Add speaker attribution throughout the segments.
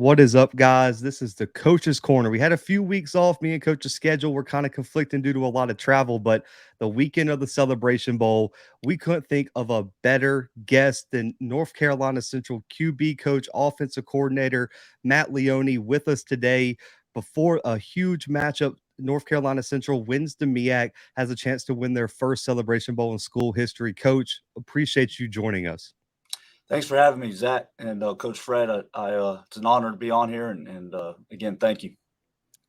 Speaker 1: What is up, guys? This is the Coach's Corner. We had a few weeks off. Me and Coach's schedule were kind of conflicting due to a lot of travel, but the weekend of the Celebration Bowl, we couldn't think of a better guest than North Carolina Central QB coach, offensive coordinator Matt Leone with us today before a huge matchup. North Carolina Central wins the MEAC, has a chance to win their first Celebration Bowl in school history. Coach, appreciate you joining us.
Speaker 2: Thanks for having me, Zach and Coach Fred. It's an honor to be on here, and again, thank you.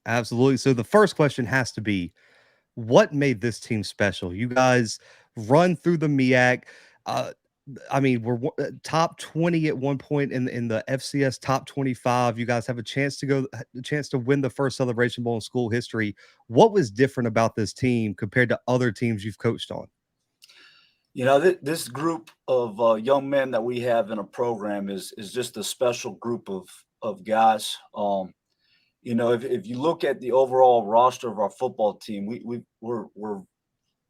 Speaker 1: Absolutely. So the first question has to be, what made this team special? You guys run through the MEAC. Uh, I mean, we're top 20 at one point in the FCS top 25. You guys have a chance to win the first Celebration Bowl in school history. What was different about this team compared to other teams you've coached on?
Speaker 2: You know, this group of young men that we have in a program is just a special group of guys. You know, if you look at the overall roster of our football team, we're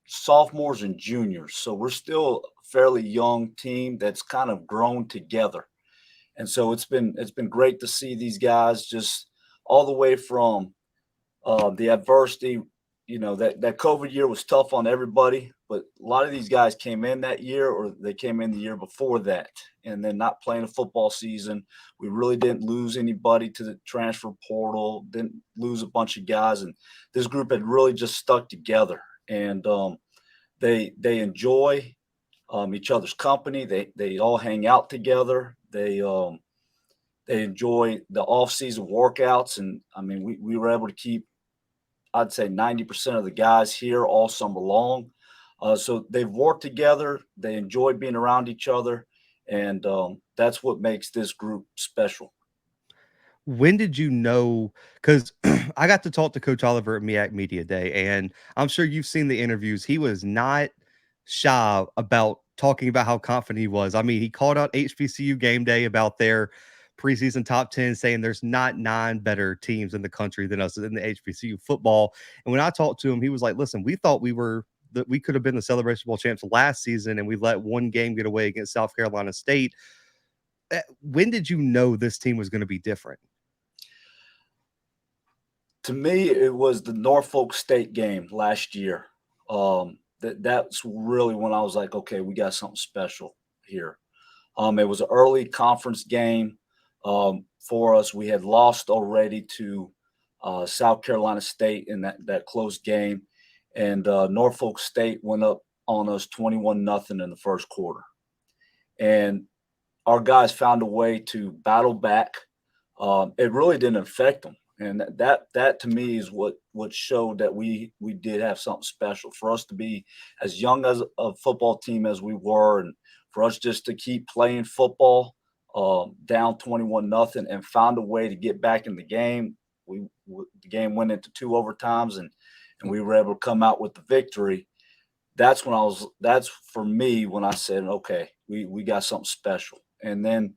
Speaker 2: sophomores and juniors, so we're still a fairly young team that's kind of grown together. And so it's been great to see these guys just all the way from the adversity. You know, that COVID year was tough on everybody, but a lot of these guys came in that year or they came in the year before that, and then not playing a football season. We really didn't lose anybody to the transfer portal, didn't lose a bunch of guys, and this group had really just stuck together. And they enjoy each other's company. They all hang out together. They enjoy the off-season workouts, and I mean, we were able to keep, I'd say, 90% of the guys here all summer long. So they've worked together. They enjoy being around each other, and that's what makes this group special.
Speaker 1: When did you know? Because I got to talk to Coach Oliver at MEAC Media Day, and I'm sure you've seen the interviews. He was not shy about talking about how confident he was. I mean, he called out HBCU game day about their preseason top 10, saying there's not nine better teams in the country than us in the HBCU football. And when I talked to him, he was like, listen, we thought that we could have been the Celebration Bowl champs last season, and we let one game get away against South Carolina State. When did you know this team was going to be different?
Speaker 2: To me, it was the Norfolk State game last year. That's really when I was like, okay, we got something special here. It was an early conference game for us. We had lost already to South Carolina State in that close game, and Norfolk State went up on us 21-0 in the first quarter. And our guys found a way to battle back. It really didn't affect them. And that to me is what showed that we did have something special. For us to be as young as a football team as we were, and for us just to keep playing football down 21-0 and found a way to get back in the game. The game went into 2 overtimes, and we were able to come out with the victory. That's for me when I said, okay, we got something special. And then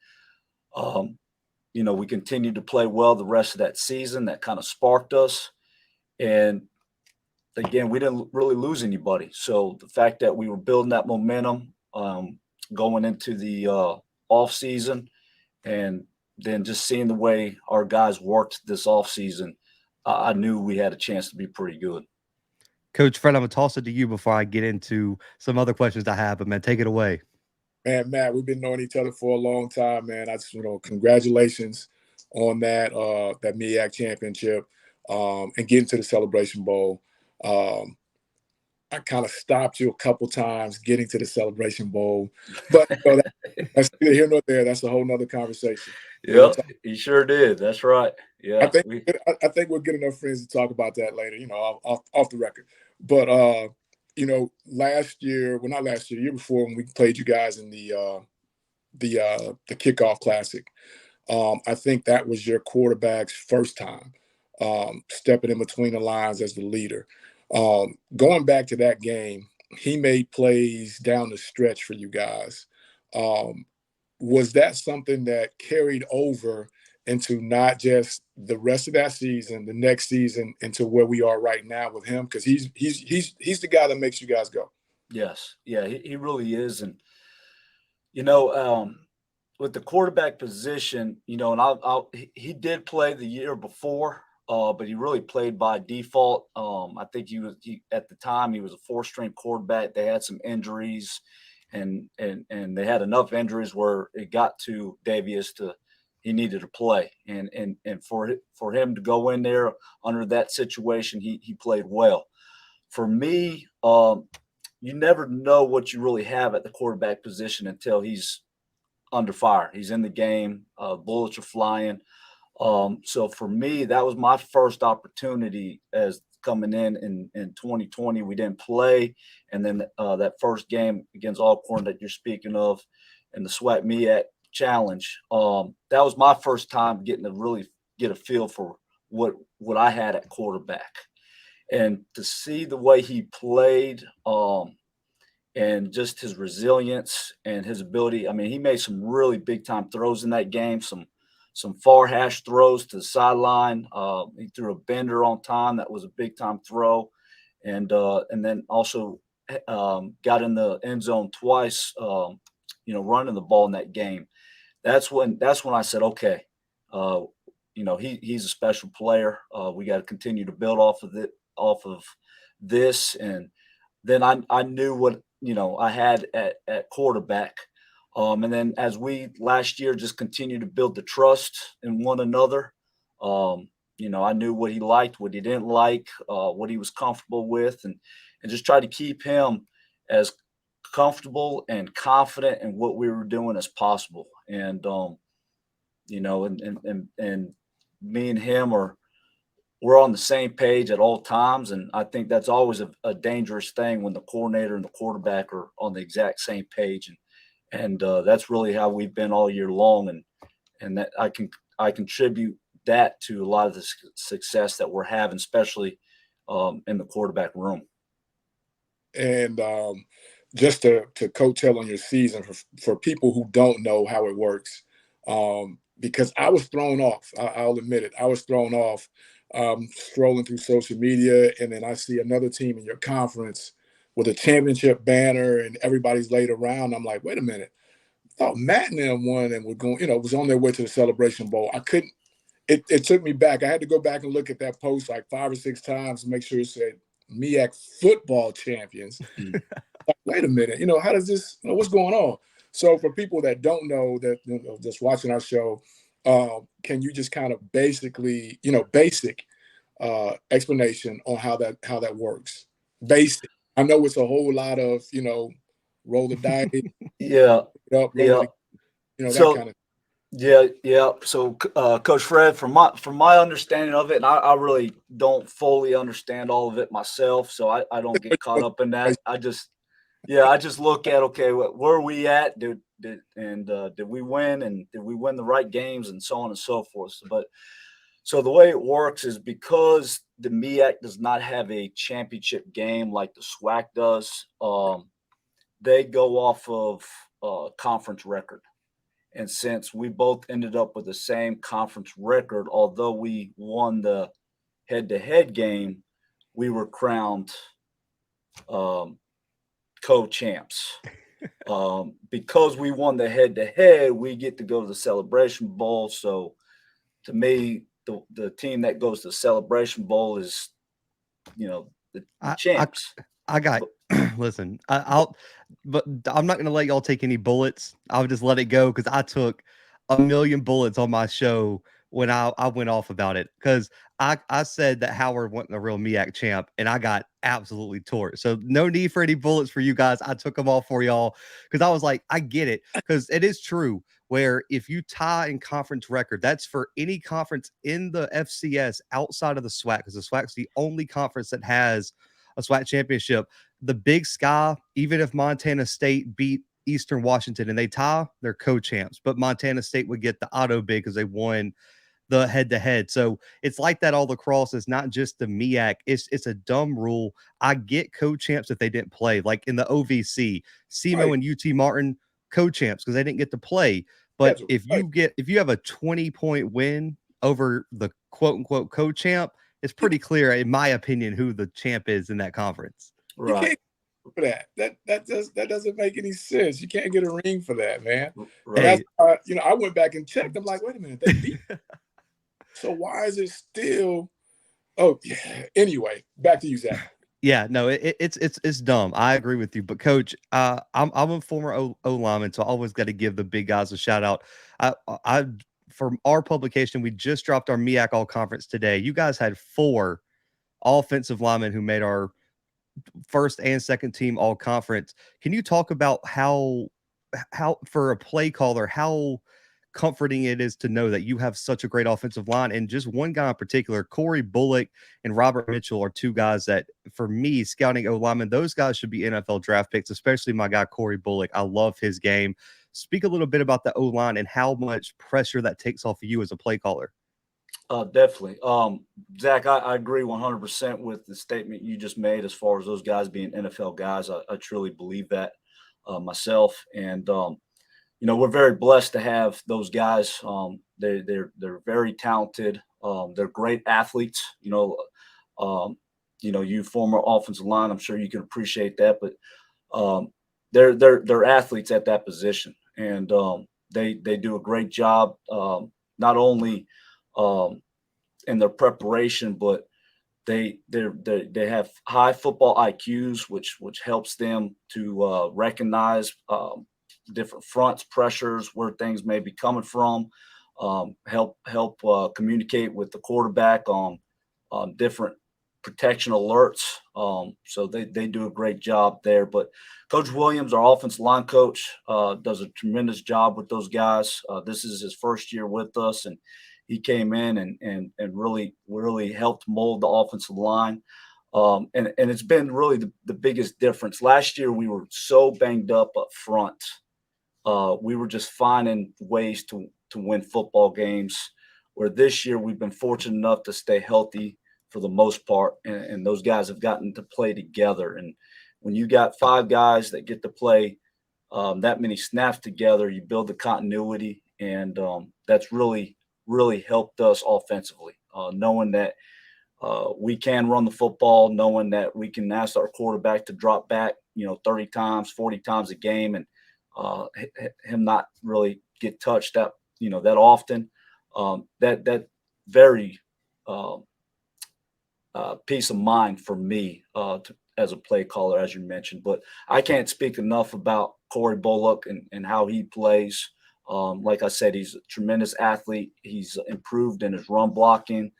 Speaker 2: you know, we continued to play well the rest of that season. That kind of sparked us. And again, we didn't really lose anybody. So the fact that we were building that momentum going into the off season, and then just seeing the way our guys worked this off season, I knew we had a chance to be pretty good.
Speaker 1: Coach Fred, I'm going to toss it to you before I get into some other questions I have, but man, take it away.
Speaker 3: Man, Matt, we've been knowing each other for a long time, man. I just, congratulations on that MEAC championship and getting to the Celebration Bowl. I kind of stopped you a couple times getting to the Celebration Bowl, but that's neither here nor there. That's a whole nother conversation.
Speaker 2: Yeah, you sure did. That's right. Yeah,
Speaker 3: I think we're good enough friends to talk about that later. Off the record. But last year, well, not last year, the year before, when we played you guys in the kickoff classic, I think that was your quarterback's first time stepping in between the lines as the leader. Going back to that game, he made plays down the stretch for you guys. Was that something that carried over into not just the rest of that season, the next season, into where we are right now with him? Because he's the guy that makes you guys go.
Speaker 2: Yes, yeah, he really is. And with the quarterback position, you know, and he did play the year before, but he really played by default. I think he at the time he was a four-string quarterback. They had some injuries, and they had enough injuries where it got to Davius to he needed to play, and for him to go in there under that situation, he played well. For me, you never know what you really have at the quarterback position until he's under fire. He's in the game. Bullets are flying. So for me, that was my first opportunity as coming in 2020. We didn't play, and then that first game against Alcorn that you're speaking of, in the SWAC MEAC Challenge. That was my first time getting to really get a feel for what I had at quarterback, and to see the way he played. And just his resilience and his ability. I mean, he made some really big time throws in that game, some far hash throws to the sideline. He threw a bender on time. That was a big time throw. And then also got in the end zone twice, running the ball in that game. That's when I said, okay, he's a special player. We got to continue to build off of this. And then I knew what, I had at quarterback. And then as we last year just continued to build the trust in one another, I knew what he liked, what he didn't like, what he was comfortable with, and just try to keep him as comfortable and confident in what we were doing as possible. And, and me and him we're on the same page at all times. And I think that's always a dangerous thing when the coordinator and the quarterback are on the exact same page. And that's really how we've been all year long. And that I contribute that to a lot of the success that we're having, especially in the quarterback room.
Speaker 3: And just to coattail on your season for people who don't know how it works, because I was thrown off. I'll admit it. I was thrown off. Scrolling through social media, and then I see another team in your conference with a championship banner and everybody's laid around. I'm like, wait a minute. I thought Matt and them won and were going, was on their way to the Celebration Bowl. I couldn't, it took me back. I had to go back and look at that post like 5 or 6 times to make sure it said MEAC football champions. Like, wait a minute, how does this, what's going on? So for people that don't know, that just watching our show, can you just kind of basically, basic explanation on how that works? Basic. I know it's a whole lot of, roll the dice.
Speaker 2: Yeah.
Speaker 3: That kind of.
Speaker 2: Yeah. So, Coach Fred, from my understanding of it, and I really don't fully understand all of it myself, so I don't get caught up in that. I just look at, okay, where are we at? Did we win, and did we win the right games, and so on and so forth. So the way it works is because the MEAC does not have a championship game like the SWAC does, they go off of conference record. And since we both ended up with the same conference record, although we won the head-to-head game, we were crowned co-champs. Because we won the head-to-head, we get to go to the Celebration Bowl. So to me, the team that goes to the Celebration Bowl is, the champs.
Speaker 1: I got listen, but I'm not going to let y'all take any bullets. I'll just let it go because I took a million bullets on my show when I went off about it, because I said that Howard wasn't a real MEAC champ, and I got absolutely torched. So no need for any bullets for you guys. I took them all for y'all because I was like, I get it, because it is true where if you tie in conference record, that's for any conference in the FCS outside of the SWAC, because the SWAC is the only conference that has a SWAC championship. The Big Sky, even if Montana State beat Eastern Washington and they tie, they're co-champs, but Montana State would get the auto bid because they won the head-to-head. So it's like that all across. It's not just the MEAC. It's a dumb rule. I get co-champs if they didn't play, like in the OVC, SEMO and UT Martin co-champs because they didn't get to play. But if you have a 20-point win over the quote-unquote co-champ, it's pretty clear, in my opinion, who the champ is in that conference.
Speaker 2: Right.
Speaker 3: for that. That doesn't make any sense. You can't get a ring for that, man.
Speaker 2: Right.
Speaker 3: That's I went back and checked. I'm like, wait a minute, they beat. So why is it still? Oh yeah. Anyway, back to you, Zach.
Speaker 1: Yeah, no, it's dumb. I agree with you, but coach, I'm a former O lineman, so I always got to give the big guys a shout out. I from our publication, we just dropped our MEAC All Conference today. You guys had 4 offensive linemen who made our first and second team all conference. Can you talk about how for a play caller, how comforting it is to know that you have such a great offensive line? And just one guy in particular, Corey Bullock and Robert Mitchell, are 2 guys that, for me, scouting O linemen, those guys should be NFL draft picks, especially my guy Corey Bullock. I love his game. Speak a little bit about the O line and how much pressure that takes off of you as a play caller.
Speaker 2: Definitely. Zach, I agree 100% with the statement you just made as far as those guys being NFL guys. I truly believe that myself. And, we're very blessed to have those guys. They're very talented. They're great athletes. You former offensive line, I'm sure you can appreciate that, but they're athletes at that position. And they do a great job, not only in their preparation, but they have high football IQs, which helps them to recognize different fronts, pressures, where things may be coming from, help communicate with the quarterback on different protection alerts. So they do a great job there. But Coach Williams, our offensive line coach, does a tremendous job with those guys. This is his first year with us, and he came in and really helped mold the offensive line. And it's been really the biggest difference. Last year, we were so banged up front. We were just finding ways to win football games, where this year we've been fortunate enough to stay healthy for the most part. And those guys have gotten to play together. And when you got 5 guys that get to play that many snaps together, you build the continuity. And that's really helped us offensively, knowing that we can run the football, knowing that we can ask our quarterback to drop back, 30 times, 40 times a game, and him not really get touched that often. That very peace of mind for me as a play caller, as you mentioned. But I can't speak enough about Corey Bullock and how he plays. Like I said, he's a tremendous athlete. He's improved in his run blocking,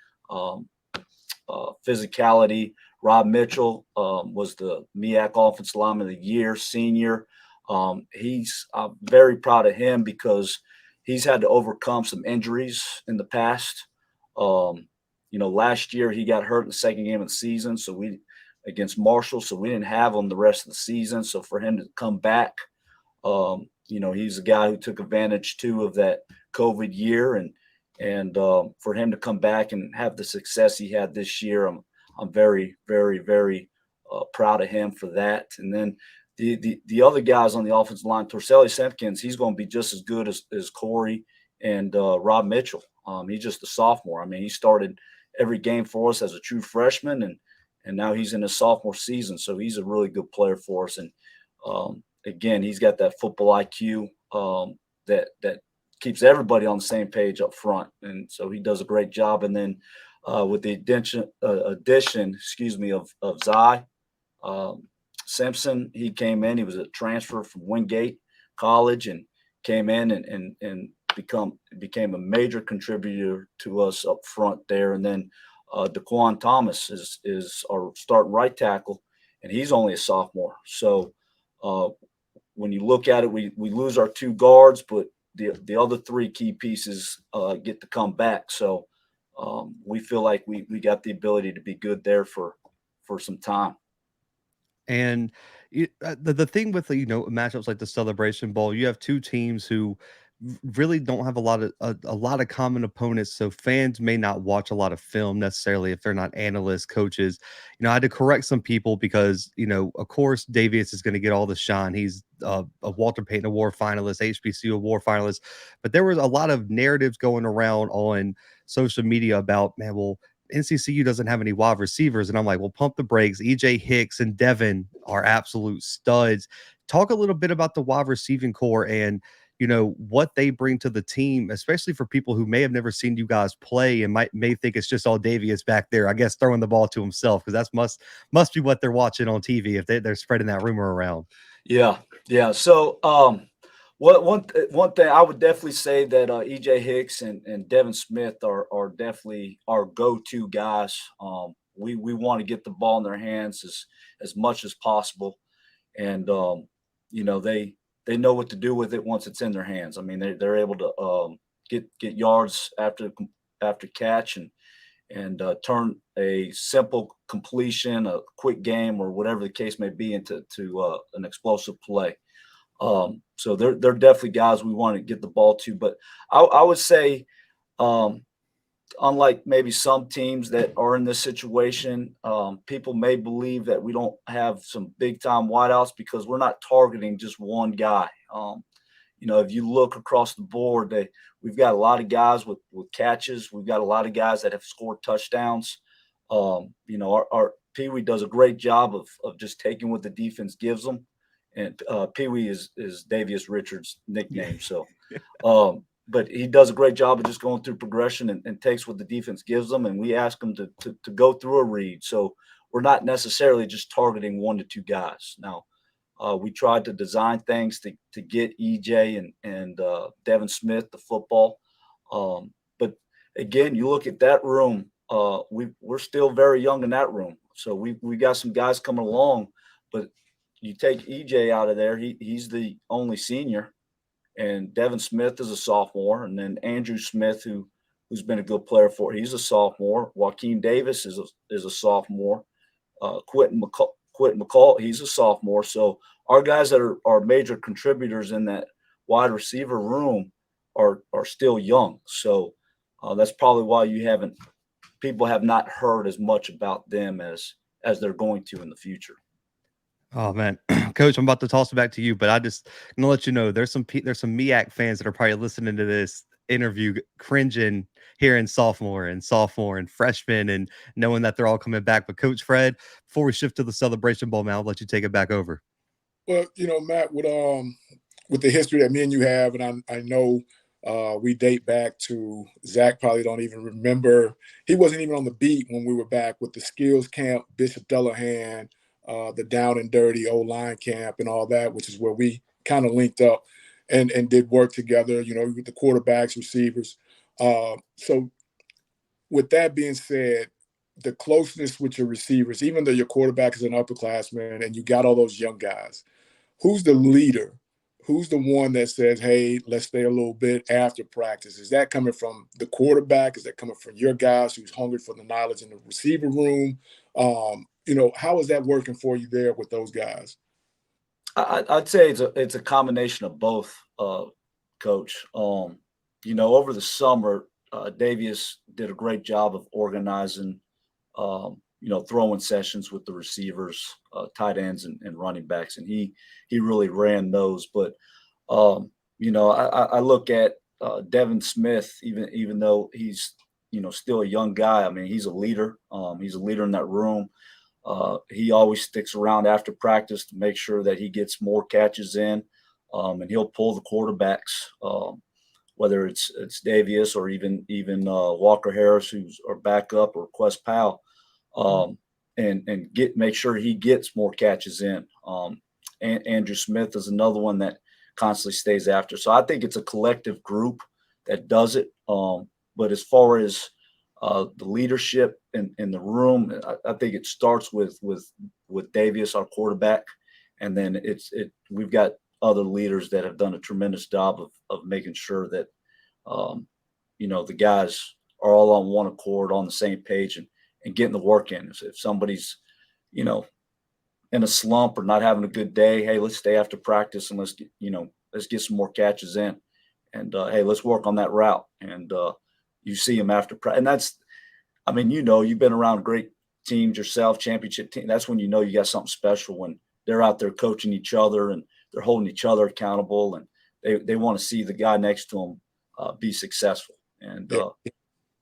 Speaker 2: physicality. Rob Mitchell was the MEAC Offensive Lineman of the Year, senior. I'm very proud of him because he's had to overcome some injuries in the past. Last year he got hurt in the second game of the season, against Marshall, so we didn't have him the rest of the season. So for him to come back, he's a guy who took advantage too of that COVID year, and for him to come back and have the success he had this year, I'm very, very, very proud of him for that. And then the other guys on the offensive line, Torselli Simpkins, he's going to be just as good as Corey and Rob Mitchell. He's just a sophomore. I mean, he started every game for us as a true freshman, and now he's in his sophomore season. So he's a really good player for us. And again, he's got that football IQ that keeps everybody on the same page up front. And so he does a great job. And then with the addition, of Zai Simpson, he came in. He was a transfer from Wingate College and came in and became a major contributor to us up front there. And then Daquan Thomas is our starting right tackle, and he's only a sophomore. So when you look at it, we lose our 2 guards, but the other 3 key pieces get to come back. So we feel like we got the ability to be good there for some time.
Speaker 1: And the thing with matchups like the Celebration Bowl, you have 2 teams who really don't have a lot of common opponents, so fans may not watch a lot of film necessarily if they're not analysts, coaches. I had to correct some people because of course Davius is going to get all the shine. He's a Walter Payton Award finalist, HBCU Award finalist, but there was a lot of narratives going around on social media about, man, well, NCCU doesn't have any wide receivers. And I'm like, well, pump the brakes. EJ Hicks and Devin are absolute studs. Talk a little bit about the wide receiving core and, what they bring to the team, especially for people who may have never seen you guys play and may think it's just all Davius back there, I guess, throwing the ball to himself, because that's must be what they're watching on TV if they're spreading that rumor around.
Speaker 2: Yeah. So one thing I would definitely say that EJ Hicks and Devin Smith are definitely our go-to guys. We want to get the ball in their hands as much as possible, and they know what to do with it once it's in their hands. I mean, they're able to get yards after catch and turn a simple completion, a quick game, or whatever the case may be into an explosive play. So they're definitely guys we want to get the ball to. But I would say, unlike maybe some teams that are in this situation, people may believe that we don't have some big time wideouts because we're not targeting just one guy. If you look across the board, we've got a lot of guys with catches. We've got a lot of guys that have scored touchdowns. Our Pee Wee does a great job of just taking what the defense gives them. And Pee Wee is Davius Richard's nickname. So, but he does a great job of just going through progression and takes what the defense gives them. And we ask them to go through a read. So we're not necessarily just targeting 1 to 2 guys. Now, we tried to design things to get EJ and Devin Smith the football. But again, you look at that room, we're still very young in that room. So we got some guys coming along, but you take EJ out of there, he's the only senior, and Devin Smith is a sophomore, and then Andrew Smith, who's been a good player he's a sophomore. Joaquin Davis is a sophomore. Quentin McCall, he's a sophomore. So our guys that are major contributors in that wide receiver room are still young. So that's probably why people have not heard as much about them as they're going to in the future.
Speaker 1: Oh man, Coach, I'm about to toss it back to you, but I'm gonna let you know there's some MEAC fans that are probably listening to this interview cringing hearing sophomore and freshman and knowing that they're all coming back. But Coach Fred, before we shift to the Celebration Bowl, man, I'll let you take it back over.
Speaker 3: Well, Matt, with the history that me and you have, and I know we date back to Zach probably don't even remember. He wasn't even on the beat when we were back with the skills camp, Bishop Delahan, the down and dirty O-line camp and all that, which is where we kind of linked up and did work together, with the quarterbacks, receivers. So with that being said, the closeness with your receivers, even though your quarterback is an upperclassman and you got all those young guys, who's the leader? Who's the one that says, hey, let's stay a little bit after practice? Is that coming from the quarterback? Is that coming from your guys who's hungry for the knowledge in the receiver room? How is that working for you there with those guys?
Speaker 2: I'd say it's a combination of both, Coach. Over the summer, Davius did a great job of organizing, throwing sessions with the receivers, tight ends, and running backs, and he really ran those. But I look at Devin Smith, even though he's still a young guy. I mean, he's a leader. He's a leader in that room. He always sticks around after practice to make sure that he gets more catches in, and he'll pull the quarterbacks, whether it's Davius or even Walker Harris, who's our backup, or Quest Powell, and make sure he gets more catches in. And Andrew Smith is another one that constantly stays after. So I think it's a collective group that does it. But as far as the leadership in the room, I think it starts with Davius, our quarterback, and then we've got other leaders that have done a tremendous job of making sure that the guys are all on one accord, on the same page, and getting the work in. If somebody's in a slump or not having a good day, hey, let's stay after practice and let's get some more catches in, and hey, let's work on that route. And you see them after practice, and that's, you've been around great teams yourself, championship team. That's when you got something special, when they're out there coaching each other and they're holding each other accountable, and they want to see the guy next to them be successful. And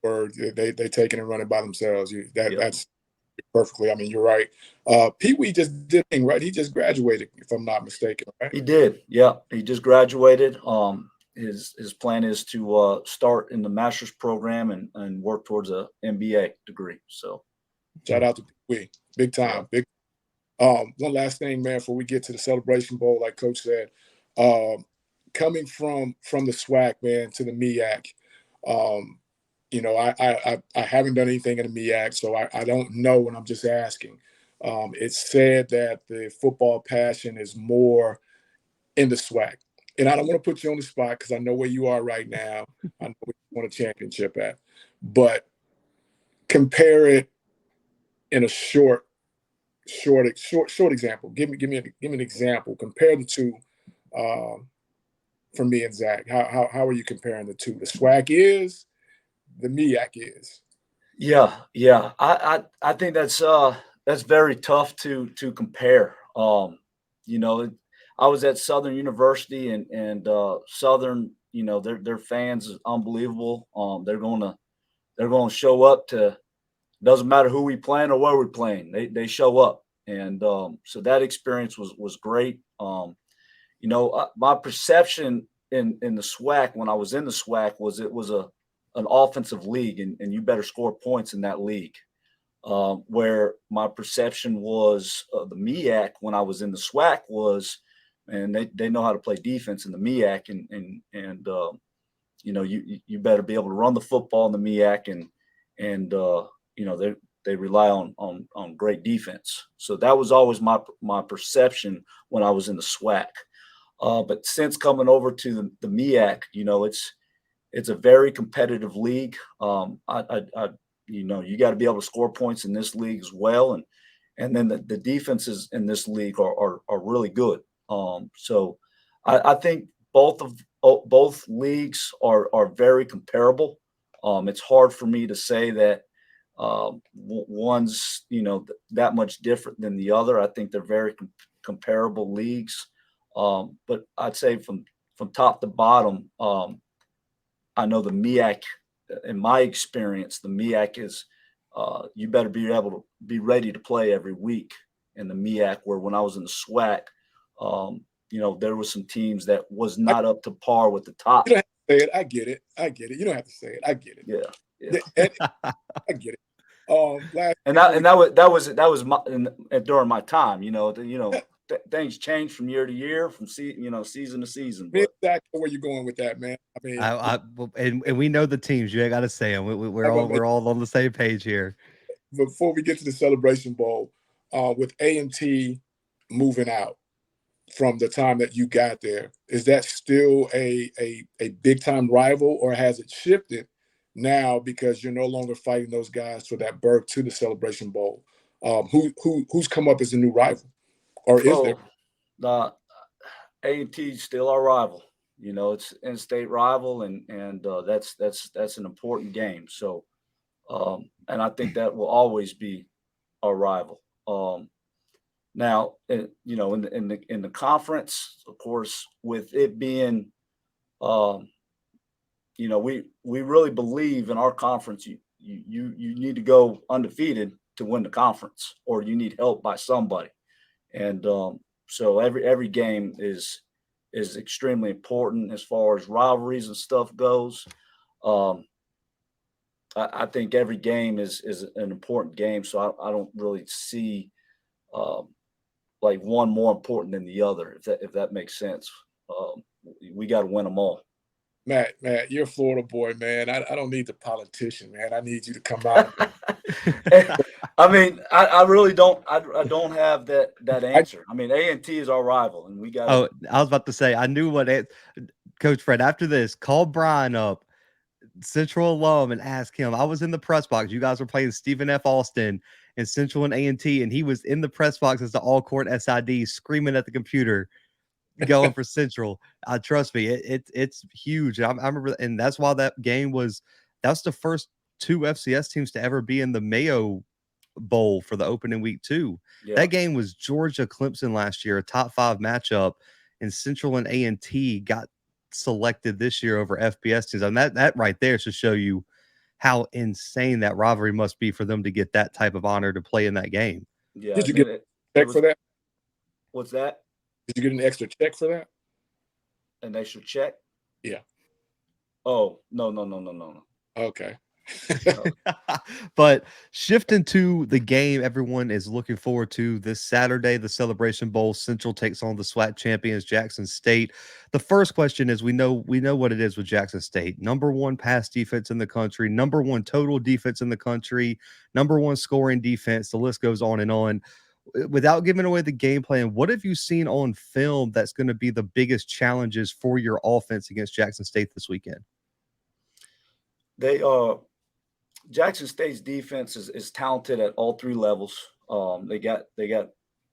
Speaker 3: word. They taking and running by themselves.
Speaker 2: Yep.
Speaker 3: That's perfectly. I mean, you're right. Pee Wee just did it, right? He just graduated, if I'm not mistaken, right?
Speaker 2: He did. Yeah, he just graduated. His plan is to start in the master's program and work towards a MBA degree. So,
Speaker 3: shout out to Pee Wee, big time, big. One last thing, man, before we get to the Celebration Bowl, like Coach said, coming from the SWAC, man, to the MEAC, you know, I haven't done anything in the MEAC, so I don't know, and I'm just asking. It's said that the football passion is more in the SWAC. And I don't want to put you on the spot because I know where you are right now. I know where you want a championship at. But compare it in a short example. Give me an example. Compare the two for me and Zach. How are you comparing the two? The SWAC is, the MEAC is.
Speaker 2: Yeah. I think that's very tough to compare. You know, I was at Southern University and Southern, you know, their fans is unbelievable. They're gonna show up to, doesn't matter who we playing or where we're playing. They show up. And so that experience was great. You know, my perception in the SWAC when I was in the SWAC was it was an offensive league, and you better score points in that league. Where my perception was the MEAC when I was in the SWAC was, and they know how to play defense in the MEAC, and you know, you better be able to run the football in the MEAC, and you know, they rely on great defense. So that was always my perception when I was in the SWAC. But since coming over to the MEAC, you know, it's a very competitive league. You know, you got to be able to score points in this league as well, and then the defenses in this league are really good. So I think both leagues are very comparable. It's hard for me to say that one's, you know, that much different than the other. I think they're very comparable leagues. But I'd say from top to bottom, I know the MEAC, in my experience, the MEAC is you better be able to be ready to play every week in the MEAC, where when I was in the SWAC, you know, there were some teams that was not up to par with the top.
Speaker 3: You don't have to say it. I get it. You don't have to say it. I get it.
Speaker 2: Yeah.
Speaker 3: I get it.
Speaker 2: That was during my time. You know, things change from year to year, from season to season. But
Speaker 3: exactly where you're going with that, man. I mean,
Speaker 1: and we know the teams. You ain't got to say them. We're all on the same page here.
Speaker 3: Before we get to the Celebration Bowl, with A&T moving out from the time that you got there, is that still a big time rival, or has it shifted now because you're no longer fighting those guys for that berth to the Celebration Bowl? Who's come up as a new rival, or is there?
Speaker 2: A&T is still our rival. You know, it's in-state rival, and that's an important game. So, and I think that will always be our rival. Now, you know, in the conference, of course, with it being, you know, we really believe in our conference. You need to go undefeated to win the conference, or you need help by somebody. And so every game is extremely important as far as rivalries and stuff goes. I think every game is an important game, so I don't really see like one more important than the other, if that makes sense. We got to win them all.
Speaker 3: Matt, you're a Florida boy, man. I don't need the politician, man. I need you to come out.
Speaker 2: I mean, I really don't. I don't have that answer. I mean, A&T is our rival, and we got.
Speaker 1: Oh, I was about to say, I knew Coach Fred. After this, call Brian up, Central alum, and ask him. I was in the press box. You guys were playing Stephen F. Austin and Central and A&T, and he was in the press box as the Alcorn SID, screaming at the computer, going for Central. Trust me, it's huge. I remember, and that's why that's the first two FCS teams to ever be in the Mayo Bowl for the opening week too. Yeah. That game was Georgia Clemson last year, a top 5 matchup, and Central and A&T got selected this year over FBS teams. And that right there should show you how insane that rivalry must be for them to get that type of honor to play in that game.
Speaker 2: Yeah.
Speaker 3: Did you get a check for that?
Speaker 2: What's that?
Speaker 3: Did you get an extra check for that?
Speaker 2: An extra check?
Speaker 3: Yeah.
Speaker 2: Oh, no.
Speaker 3: Okay.
Speaker 1: But shifting to the game everyone is looking forward to this Saturday, the Celebration Bowl. Central takes on the SWAC champions, Jackson State. The first question is, we know what it is with Jackson State. Number one pass defense in the country, number one total defense in the country, number one scoring defense. The list goes on and on. Without giving away the game plan, what have you seen on film that's going to be the biggest challenges for your offense against Jackson State this weekend?
Speaker 2: Jackson State's defense is talented at all three levels. They got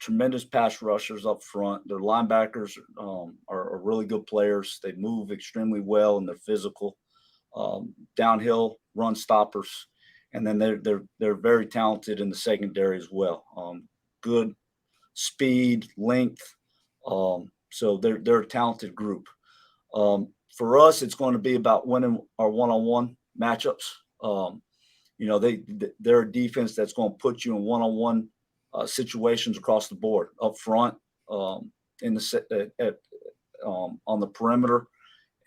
Speaker 2: tremendous pass rushers up front. Their linebackers are really good players. They move extremely well and they're physical. Downhill run stoppers, and then they're very talented in the secondary as well. Good speed, length. So they're a talented group. For us, it's going to be about winning our one-on-one matchups. They're a defense that's going to put you in one-on-one situations across the board, up front, on the perimeter,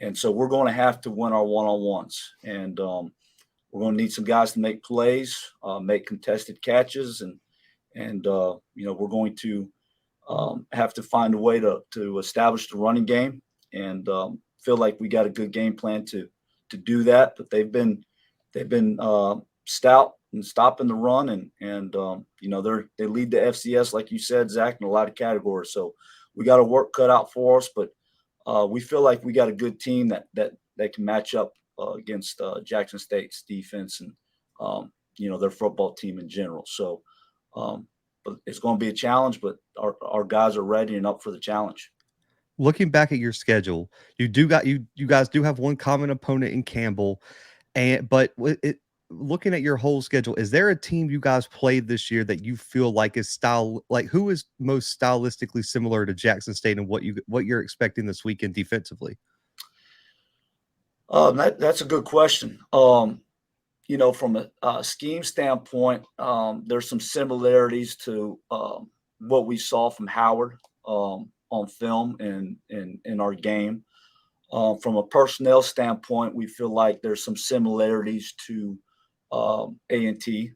Speaker 2: and so we're going to have to win our one-on-ones, and we're going to need some guys to make plays, make contested catches, and we're going to have to find a way to establish the running game, and feel like we got a good game plan to do that. But they've been stout and stopping the run, and they lead the FCS, like you said, Zach, in a lot of categories. So we got a work cut out for us, but we feel like we got a good team that can match up against Jackson State's defense and their football team in general. So but it's going to be a challenge, but our guys are ready and up for the challenge.
Speaker 1: Looking back at your schedule, you guys do have one common opponent in Campbell, looking at your whole schedule, is there a team you guys played this year that you feel like who is most stylistically similar to Jackson State and what you're expecting this weekend defensively?
Speaker 2: That's a good question. From a scheme standpoint, there's some similarities to what we saw from Howard on film and in our game. From a personnel standpoint, we feel like there's some similarities to A&T.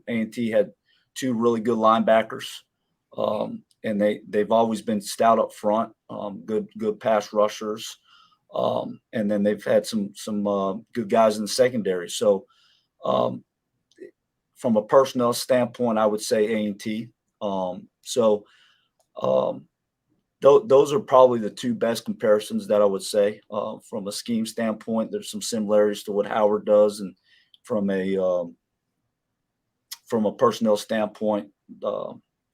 Speaker 2: A&T had two really good linebackers, and they've always been stout up front, good pass rushers, and then they've had some good guys in the secondary. So from a personnel standpoint, I would say A&T. Those are probably the two best comparisons that I would say. From a scheme standpoint, there's some similarities to what Howard does, and from a personnel standpoint,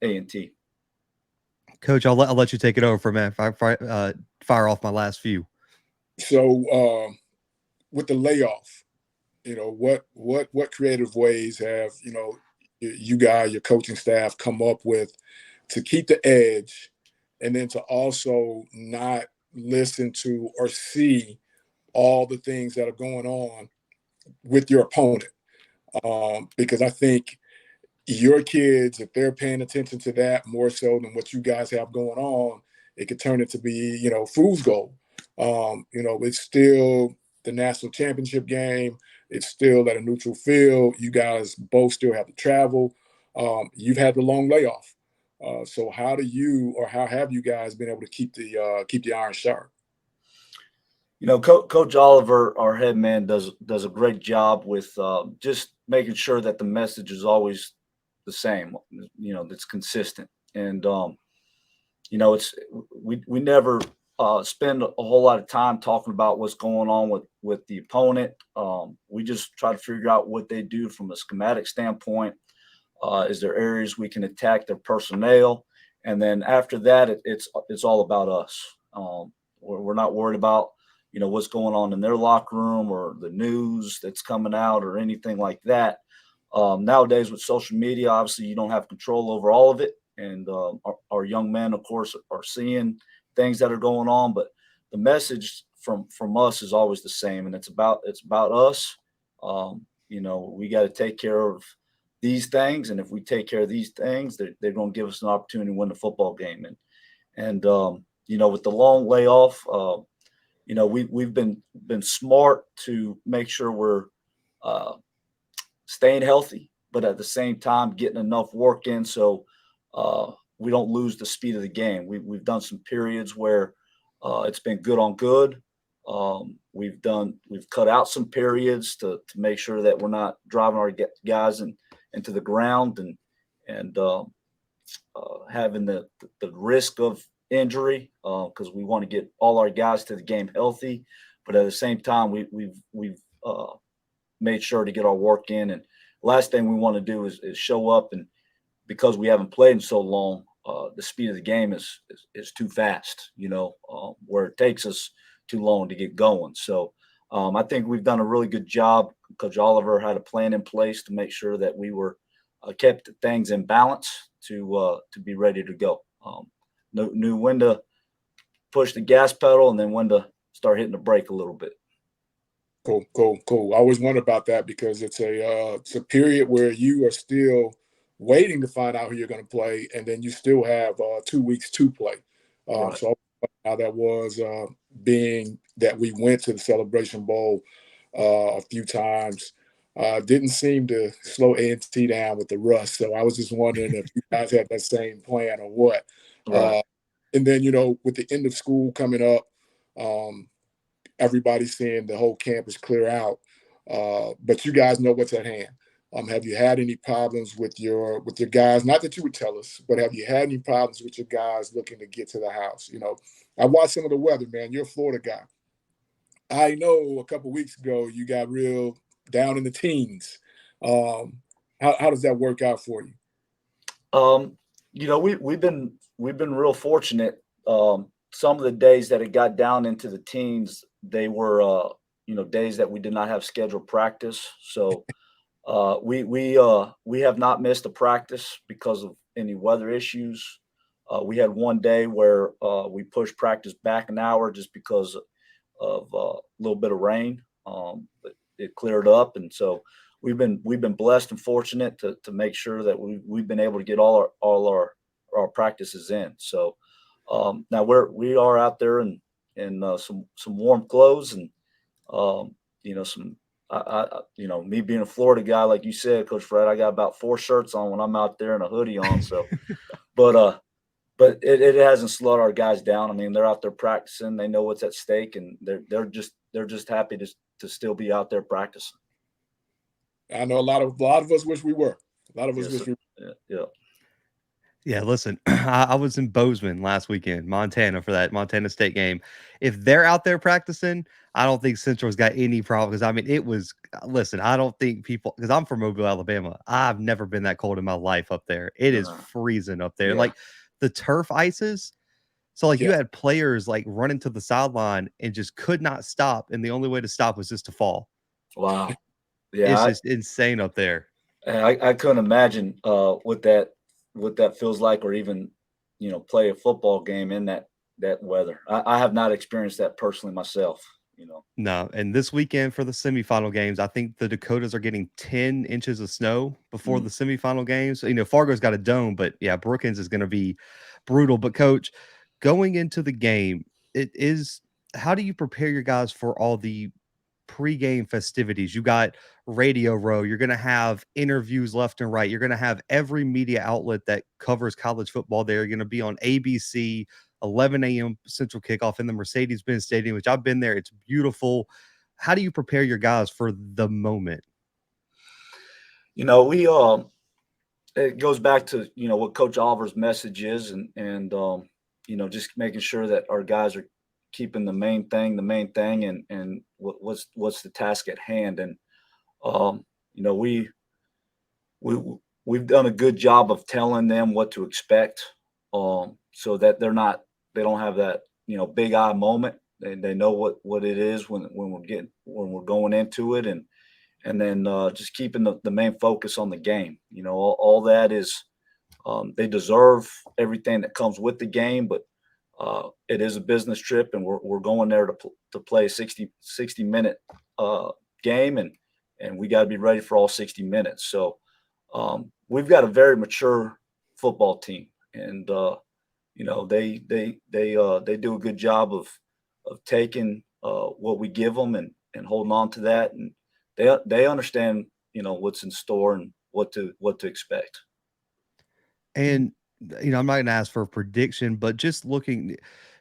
Speaker 2: A&T.
Speaker 1: Coach, I'll let you take it over for a minute. Fire off my last few.
Speaker 3: So with the layoff, what creative ways have you guys, your coaching staff, come up with to keep the edge, and then to also not listen to or see all the things that are going on with your opponent? Because I think your kids, if they're paying attention to that more so than what you guys have going on, it could turn into be, fool's gold. It's still the national championship game. It's still at a neutral field. You guys both still have to travel. You've had the long layoff. So how have you guys been able to keep the iron sharp?
Speaker 2: Coach Oliver, our head man, does a great job with just making sure that the message is always the same. That's consistent, and it's we never spend a whole lot of time talking about what's going on with the opponent. We just try to figure out what they do from a schematic standpoint. Is there areas we can attack their personnel? And then after that, it's all about us. We're not worried about, what's going on in their locker room or the news that's coming out or anything like that. Nowadays with social media, obviously you don't have control over all of it. And our young men, of course, are seeing things that are going on, but the message from us is always the same. And it's about us. we got to take care of these things. And if we take care of these things, they're going to give us an opportunity to win the football game. And with the long layoff, we've been smart to make sure we're staying healthy, but at the same time getting enough work in so we don't lose the speed of the game. We've done some periods where it's been good on good. We've cut out some periods to make sure that we're not driving our guys into the ground and having the risk of injury because we want to get all our guys to the game healthy. But at the same time, we've made sure to get our work in. And last thing we want to do is show up, and because we haven't played in so long, the speed of the game is too fast, where it takes us too long to get going. So I think we've done a really good job. Coach Oliver had a plan in place to make sure that we were kept things in balance to be ready to go. Knew when to push the gas pedal and then when to start hitting the brake a little bit.
Speaker 3: Cool. I always wonder about that because it's a period where you are still waiting to find out who you're going to play, and then you still have 2 weeks to play.
Speaker 2: Right.
Speaker 3: So how that was being that we went to the Celebration Bowl a few times. Didn't seem to slow A&T down with the rust. So I was just wondering if you guys had that same plan or what.
Speaker 2: Right.
Speaker 3: And then, with the end of school coming up, everybody's seeing the whole campus clear out. But you guys know what's at hand. Have you had any problems with your guys? Not that you would tell us, but have you had any problems with your guys looking to get to the house? I watched some of the weather, man. You're a Florida guy. I know a couple of weeks ago you got real down in the teens. How does that work out for you?
Speaker 2: We've been real fortunate. Some of the days that it got down into the teens, they were days that we did not have scheduled practice. So we have not missed a practice because of any weather issues. We had one day where we pushed practice back an hour just because of a little bit of rain, but it cleared up, and so we've been blessed and fortunate to make sure that we've been able to get all our practices in. So now we are out there in some warm clothes and me being a Florida guy, like you said, Coach Fred, I got about 4 shirts on when I'm out there and a hoodie on. So, but it hasn't slowed our guys down. I mean, they're out there practicing. They know what's at stake, and they're just happy to still be out there practicing.
Speaker 3: I know a lot of us wish we were. A lot of us wish we were.
Speaker 2: Yeah.
Speaker 1: Yeah, listen, I was in Bozeman last weekend, Montana, for that Montana State game. If they're out there practicing, I don't think Central's got any problem. Because, I mean, listen, I don't think people – because I'm from Mobile, Alabama. I've never been that cold in my life up there. It is freezing up there.
Speaker 2: Yeah.
Speaker 1: Like, the turf ices – so, you
Speaker 3: Yeah.
Speaker 1: had players, running to the sideline and just could not stop, and the only way to stop was just to fall.
Speaker 2: Wow. Yeah.
Speaker 1: It's just insane up there.
Speaker 2: I couldn't imagine what that feels like, or even, play a football game in that weather. I have not experienced that personally myself,
Speaker 1: No, and this weekend for the semifinal games, I think the Dakotas are getting 10 inches of snow before the semifinal games. Fargo's got a dome, but yeah, Brookings is going to be brutal. But Coach, going into the game, how do you prepare your guys for all the pregame festivities? You got Radio Row. You're going to have interviews left and right. You're going to have every media outlet that covers college football there. You're going to be on ABC, 11 a.m. Central kickoff in the Mercedes-Benz Stadium, which I've been there. It's beautiful. How do you prepare your guys for the moment?
Speaker 2: It goes back to, what Coach Oliver's message is, and just making sure that our guys are keeping the main thing, and what's the task at hand. And, we've done a good job of telling them what to expect, so that they don't have that, big eye moment. They know what it is when we're going into it, and then just keeping the main focus on the game. All that is, they deserve everything that comes with the game, but it is a business trip, and we're going there to play a 60-minute game, and we got to be ready for all 60 minutes. So we've got a very mature football team, and they do a good job of taking what we give them and holding on to that, and they understand what's in store and what to expect.
Speaker 1: And I'm not going to ask for a prediction, but just looking,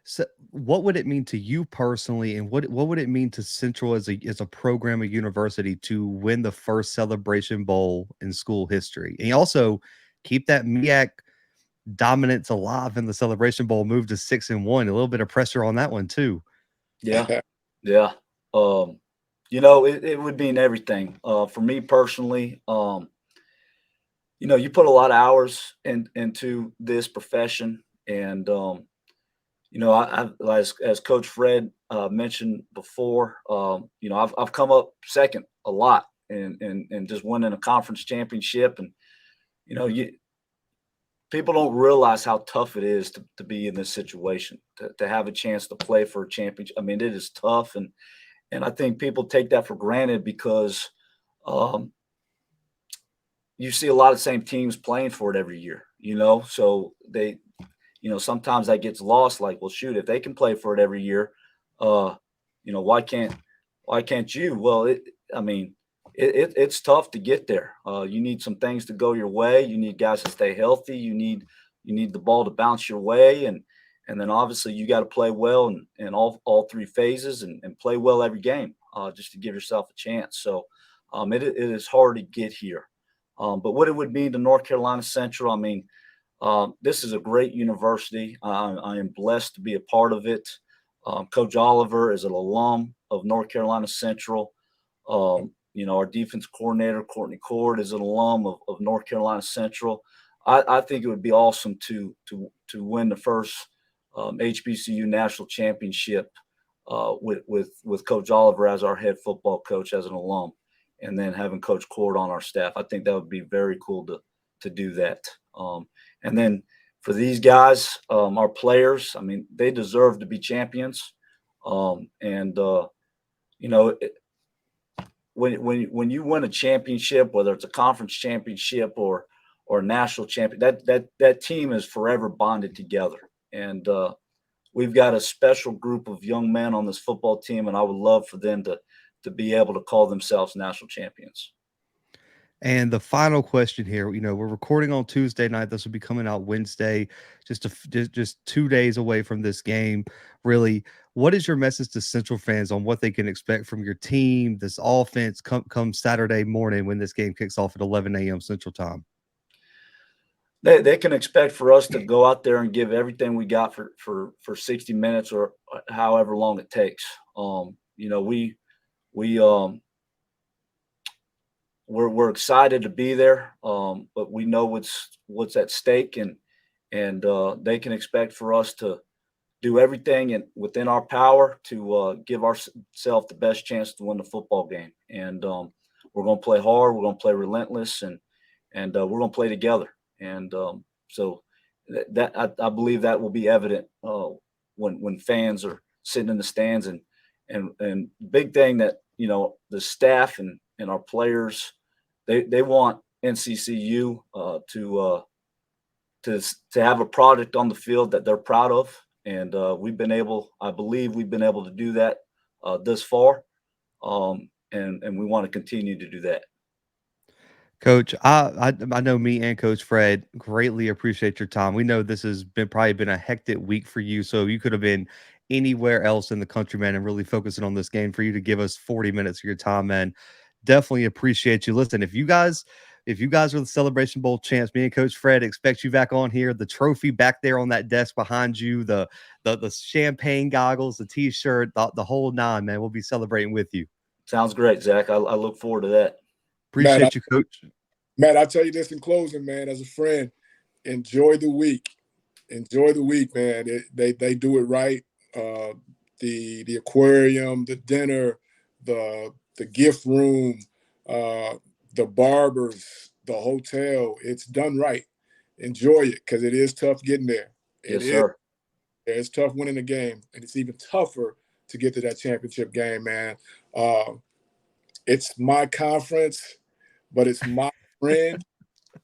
Speaker 1: so what would it mean to you personally, and what would it mean to Central as a program, a university, to win the first Celebration Bowl in school history, and also keep that MEAC dominance alive in the Celebration Bowl, move to 6-1, a little bit of pressure on that one too.
Speaker 2: Yeah, yeah. It would mean everything for me personally. You put a lot of hours into this profession, and as Coach Fred mentioned before, I've come up second a lot, and just winning a conference championship, and people don't realize how tough it is to be in this situation, to have a chance to play for a championship. I mean, it is tough, and I think people take that for granted because you see a lot of the same teams playing for it every year, so they, sometimes that gets lost. Like, well, shoot, if they can play for it every year, why can't you? Well, it's tough to get there. You need some things to go your way. You need guys to stay healthy. You need the ball to bounce your way, and then obviously you got to play well in all three phases and play well every game just to give yourself a chance. So it is hard to get here. But what it would mean to North Carolina Central, this is a great university. I am blessed to be a part of it. Coach Oliver is an alum of North Carolina Central. Our defense coordinator, Courtney Cord, is an alum of North Carolina Central. I think it would be awesome to win the first HBCU national championship with Coach Oliver as our head football coach, as an alum, and then having Coach Cord on our staff. I think that would be very cool to do that. And then for these guys, our players, they deserve to be champions. When you win a championship, whether it's a conference championship or a national champion, that team is forever bonded together. And we've got a special group of young men on this football team, and I would love for them to be able to call themselves national champions.
Speaker 1: And the final question here, we're recording on Tuesday night. This will be coming out Wednesday, just 2 days away from this game. Really, what is your message to Central fans on what they can expect from your team, this offense, come Saturday morning when this game kicks off at 11 a.m. Central Time?
Speaker 2: They can expect for us to go out there and give everything we got for 60 minutes or however long it takes. We're excited to be there, but we know what's at stake, and they can expect for us to do everything within our power to give ourselves the best chance to win the football game. And we're going to play hard. We're going to play relentless, and we're going to play together. And so that I believe that will be evident when fans are sitting in the stands, and big thing that the staff and our players, they want NCCU to have a product on the field that they're proud of, and I believe we've been able to do that this far, and we want to continue to do that.
Speaker 1: Coach, I know me and Coach Fred greatly appreciate your time. We know this has probably been a hectic week for you, so you could have been anywhere else in the country, man, and really focusing on this game. For you to give us 40 minutes of your time, man, definitely appreciate you. Listen, if you guys are the Celebration Bowl champs, me and Coach Fred expect you back on here. The trophy back there on that desk behind you, the champagne goggles, the T-shirt, the whole nine, man. We'll be celebrating with you.
Speaker 2: Sounds great, Zach. I look forward to that.
Speaker 1: Appreciate you, Coach.
Speaker 3: Matt, I'll tell you this in closing, man, as a friend, enjoy the week. Enjoy the week, man. They do it right. The aquarium, the dinner, the gift room, the barbers, the hotel, it's done right. Enjoy it, because it is tough getting there.
Speaker 2: Yes, sir.
Speaker 3: It's tough winning the game, and it's even tougher to get to that championship game, man. it's my conference, but it's my friend.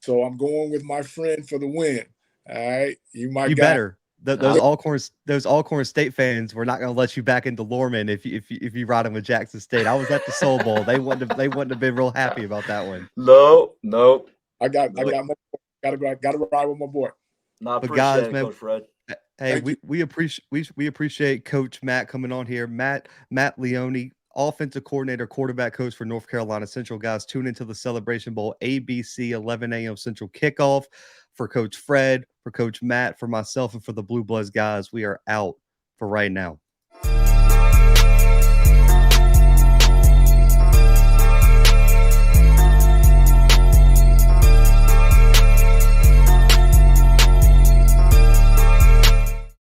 Speaker 3: So I'm going with my friend for the win. All right. You
Speaker 1: better. Those
Speaker 2: Uh,
Speaker 1: Alcorn State fans were not going to let you back into Lorman if you ride them with Jackson State. I was at the Soul Bowl. They wouldn't have been real happy about that one.
Speaker 2: No.
Speaker 3: I got to ride with my boy.
Speaker 2: No, I
Speaker 1: But
Speaker 2: appreciate
Speaker 1: guys,
Speaker 2: it,
Speaker 1: man,
Speaker 2: Coach Fred.
Speaker 1: hey,
Speaker 3: Thank
Speaker 1: we appreciate Coach Matt coming on here. Matt Leone, offensive coordinator, quarterback coach for North Carolina Central. Guys, tune into the Celebration Bowl, ABC, 11 a.m. Central kickoff. For Coach Fred, for Coach Matt, for myself, and for the Blue Bloods guys, we are out for right now.